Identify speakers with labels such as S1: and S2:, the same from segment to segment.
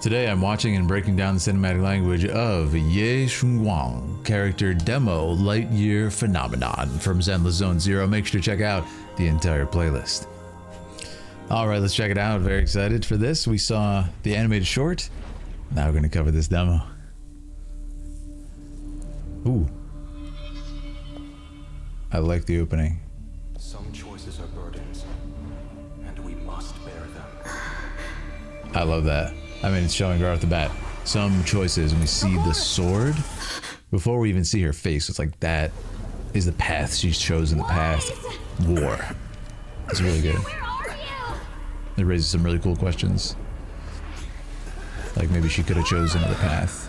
S1: Today I'm watching and breaking down the cinematic language of Shunguang, character demo Lightyear Phenomenon from Zenless Zone Zero. Make sure to check out the entire playlist. Alright, let's check it out. Very excited for this. We saw the animated short. Now we're going to cover this demo. Ooh. I like the opening.
S2: Some choices are burdens, and we must bear them.
S1: I love that. I mean, it's showing right off the bat some choices, and we see the sword before we even see her face. It's like that is the path she's chosen. The path, war. It's really good. It raises some really cool questions. Like maybe she could have chosen another path.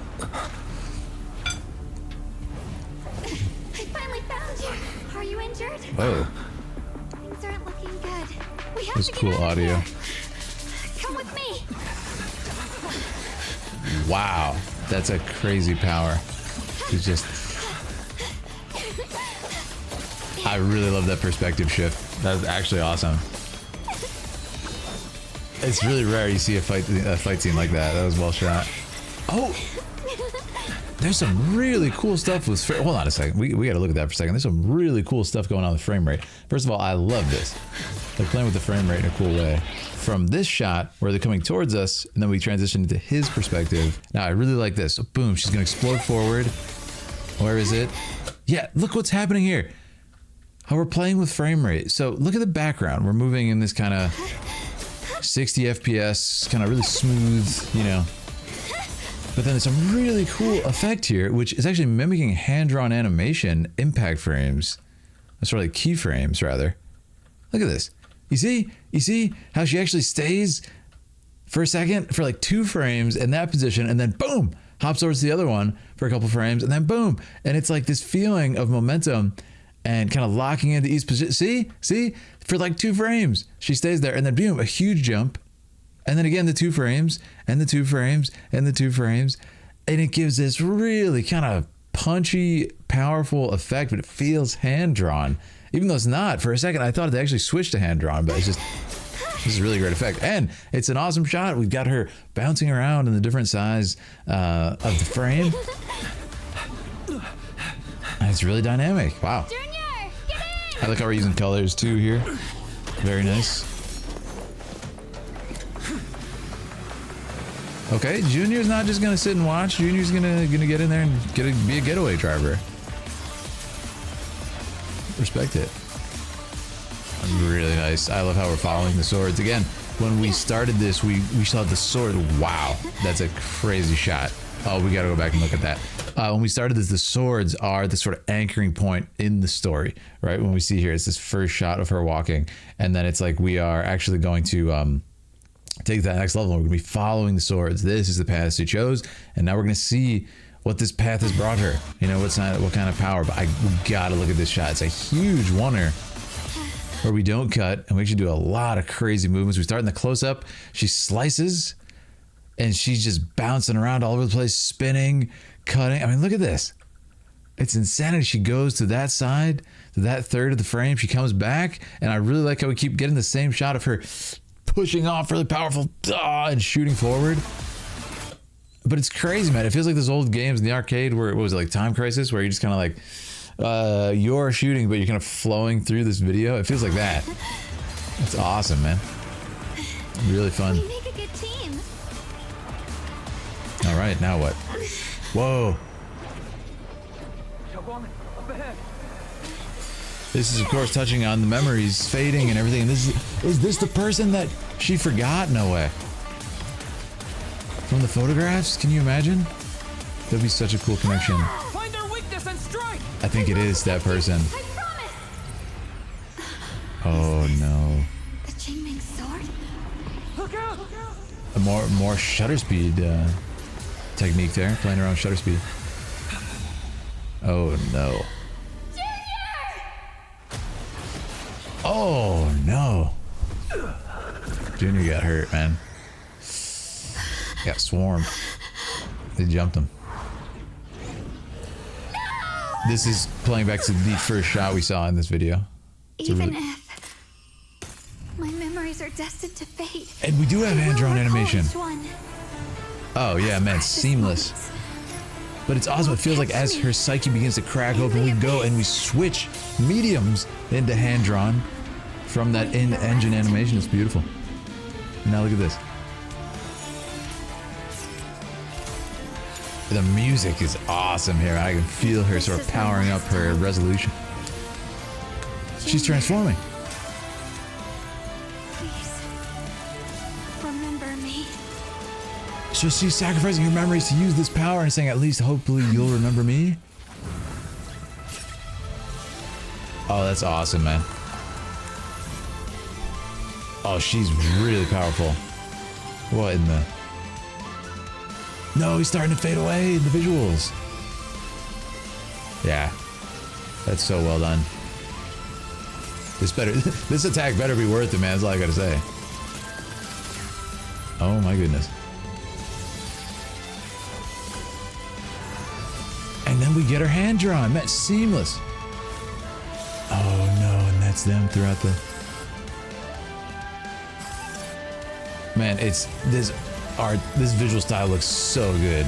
S3: I finally found you. Are you injured?
S1: Whoa.
S3: Things aren't looking good. We have
S1: This
S3: to get
S1: cool
S3: out of
S1: audio.
S3: here. Come with me.
S1: Wow, that's a crazy power. It's just... I really love that perspective shift. That's actually awesome. It's really rare you see a fight scene like that. That was well shot. Oh! There's some really cool stuff with... Hold on a second. We gotta look at that for a second. There's some really cool stuff going on with frame rate. First of all, I love this. They're playing with the frame rate in a cool way. From this shot, where they're coming towards us, and then we transition into his perspective. Now, I really like this. So, boom, she's gonna explode forward. Where is it? Yeah, look what's happening here. How we're playing with frame rate. So, look at the background. We're moving in this kind of 60 FPS, kind of really smooth, you know. But then there's some really cool effect here, which is actually mimicking hand-drawn animation impact frames. That's sort of like keyframes, rather. Look at this. You see how she actually stays for a second, for like 2 frames in that position, and then boom, hops over to the other one for a couple frames, and then boom. And it's like this feeling of momentum and kind of locking into each position. See? For like 2 frames, she stays there, and then boom, a huge jump. And then again, the 2 frames, and the 2 frames, and the 2 frames. And it gives this really kind of punchy, powerful effect, but it feels hand-drawn. Even though it's not. For a second, I thought they actually switched to hand-drawn, but it's just... This is a really great effect. And it's an awesome shot. We've got her bouncing around in the different size of the frame. And it's really dynamic. Wow.
S3: Junior, get in.
S1: I like how we're using colors, too, here. Very nice. Okay, Junior's not just gonna sit and watch. Junior's gonna get in there and be a getaway driver. Respect it. Really nice. I love how we're following the swords. Again, when we started this, we saw the sword. Wow, that's a crazy shot. Oh, we gotta go back and look at that. When we started this, the swords are the sort of anchoring point in the story, right? When we see here, it's this first shot of her walking, and then it's like we are actually going to take that next level. We're gonna be following the swords. This is the path she chose, and now we're gonna see what this path has brought her. You know, what kind of power. But we gotta look at this shot. It's a huge oneer where we don't cut, and we actually do a lot of crazy movements. We start in the close-up. She slices, and she's just bouncing around all over the place, spinning, cutting. I mean, look at this. It's insanity. She goes to that side, to that third of the frame. She comes back, and I really like how we keep getting the same shot of her pushing off really powerful and shooting forward. But it's crazy, man. It feels like those old games in the arcade where, what was it, like Time Crisis, where you're just kind of like, you're shooting, but you're kind of flowing through this video. It feels like that. It's awesome, man. Really fun.
S3: We make a good team.
S1: All right, now what? Whoa. This is, of course, touching on the memories fading and everything. And is this the person that she forgot? No way. From the photographs? Can you imagine? That'd be such a cool connection.
S4: Find their weakness and strike.
S1: I think it is that person.
S3: I promise.
S1: Oh no.
S3: The Jingming sword?
S4: Look out!
S1: A more shutter speed technique there, playing around with shutter speed. Oh no. Oh no. Junior got hurt, man. Got swarmed. They jumped him.
S3: No!
S1: This is playing back to the first shot we saw in this video.
S3: Even if my memories are destined to fade.
S1: And we do have hand-drawn animation.
S3: One.
S1: Oh yeah, man, seamless. But it's awesome. It feels like as her psyche begins to crack open, we go and we switch mediums into hand-drawn from that in-engine animation. It's beautiful. Now look at this. The music is awesome here. I can feel her sort of powering up her resolution. She's transforming.
S3: Please. Remember me.
S1: So she's sacrificing her memories to use this power and saying, at least hopefully you'll remember me. Oh, that's awesome, man. Oh, she's really powerful. What in the... No, he's starting to fade away in the visuals. Yeah. That's so well done. This attack better be worth it, man. That's all I gotta say. Oh my goodness. And then we get her hand drawn. That's seamless. Oh no, and that's them throughout the... Man, it's this art, this visual style looks so good,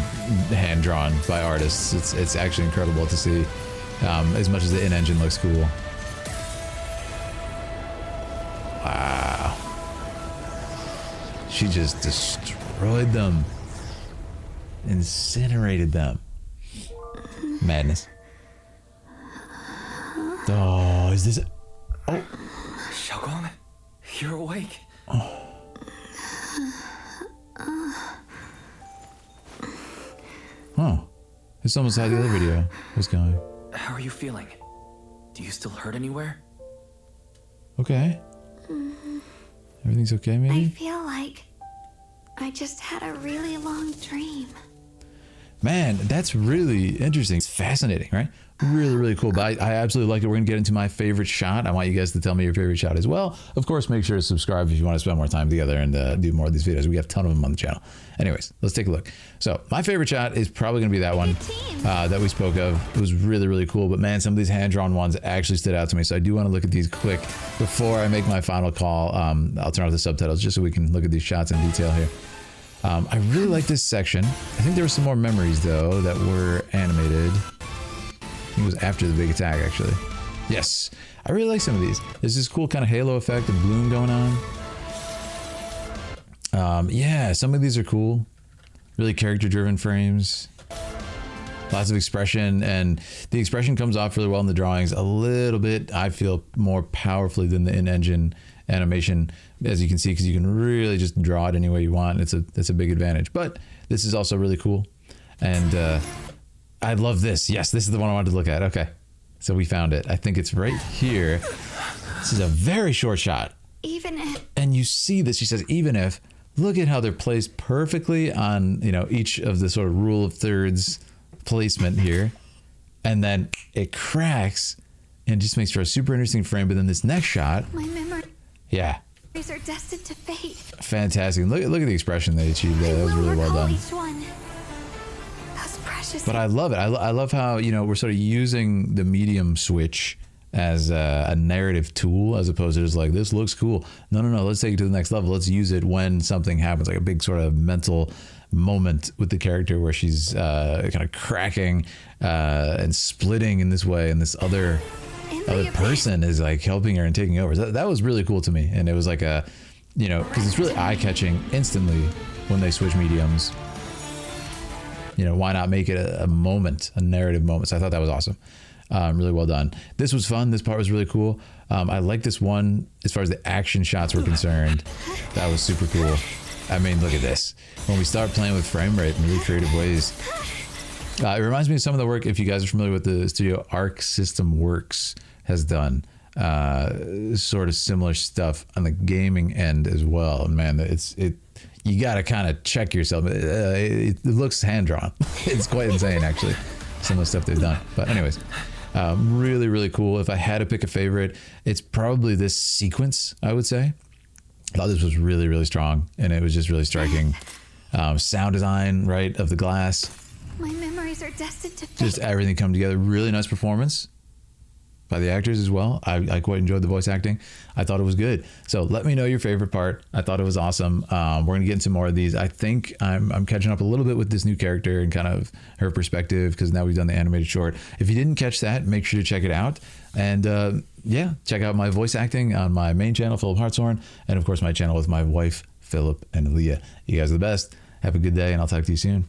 S1: hand drawn by artists. It's actually incredible to see. As much as the in-engine looks cool. Wow. She just destroyed them. Incinerated them. Madness. Oh, is this... Oh.
S2: Shunguang, you're awake.
S1: Oh. It's almost how the other video was going.
S2: How are you feeling? Do you still hurt anywhere?
S1: Okay. Everything's okay,
S3: I
S1: maybe?
S3: feel like I just had a really long dream.
S1: Man, that's really interesting. It's fascinating, right? Really, really cool. But I absolutely like it. We're going to get into my favorite shot. I want you guys to tell me your favorite shot as well. Of course, make sure to subscribe if you want to spend more time together and do more of these videos. We have a ton of them on the channel. Anyways, let's take a look. So my favorite shot is probably going to be that one that we spoke of. It was really, really cool. But man, some of these hand-drawn ones actually stood out to me. So I do want to look at these quick before I make my final call. I'll turn off the subtitles just so we can look at these shots in detail here. I really like this section. I think there were some more memories, though, that were animated. I think it was after the big attack, actually. Yes. I really like some of these. There's this cool kind of halo effect of bloom going on. Yeah, some of these are cool. Really character-driven frames. Lots of expression, and the expression comes off really well in the drawings. A little bit, I feel, more powerfully than the in-engine animation, as you can see, because you can really just draw it any way you want. It's a big advantage. But this is also really cool, and I love this. Yes, this is the one I wanted to look at. Okay, so we found it. I think it's right here. This is a very short shot.
S3: Even if...
S1: And you see this. She says, even if. Look at how they're placed perfectly on, you know, each of the sort of rule of thirds placement here, and then it cracks and just makes for a super interesting frame. But then this next shot,
S3: My memories
S1: yeah,
S3: are destined to fade.
S1: fantastic. Look at the expression they achieved there. That was really well done.
S3: Each one. Those precious.
S1: But I love it. I love how, you know, we're sort of using the medium switch as a narrative tool, as opposed to just like, this looks cool. No, let's take it to the next level. Let's use it when something happens, like a big sort of mental moment with the character where she's kind of cracking and splitting in this way, and this other person is like helping her and taking over. That was really cool to me. And it was like a, you know, because it's really eye-catching instantly when they switch mediums. You know, why not make it a moment, a narrative moment? So I thought that was awesome. Really well done. This was fun. This part was really cool. I like this one as far as the action shots were concerned. That was super cool. I mean, look at this. When we start playing with frame rate in really creative ways. It reminds me of some of the work, if you guys are familiar with the studio Arc System Works has done. Sort of similar stuff on the gaming end as well. And man, you got to kind of check yourself. It looks hand-drawn. It's quite insane, actually, some of the stuff they've done. But anyways, really, really cool. If I had to pick a favorite, it's probably this sequence, I would say. I thought this was really, really strong, and it was just really striking. Sound design, right, of the glass.
S3: My memories are destined to fade.
S1: Just everything come together. Really nice performance by the actors as well. I quite enjoyed the voice acting. I thought it was good. So let me know your favorite part. I thought it was awesome. We're gonna get into more of these. I think I'm catching up a little bit with this new character and kind of her perspective, because now we've done the animated short. If you didn't catch that, make sure to check it out. And yeah, check out my voice acting on my main channel, Philip Hartshorn, and of course my channel with my wife, Philip and Leah. You guys are the best. Have a good day, and I'll talk to you soon.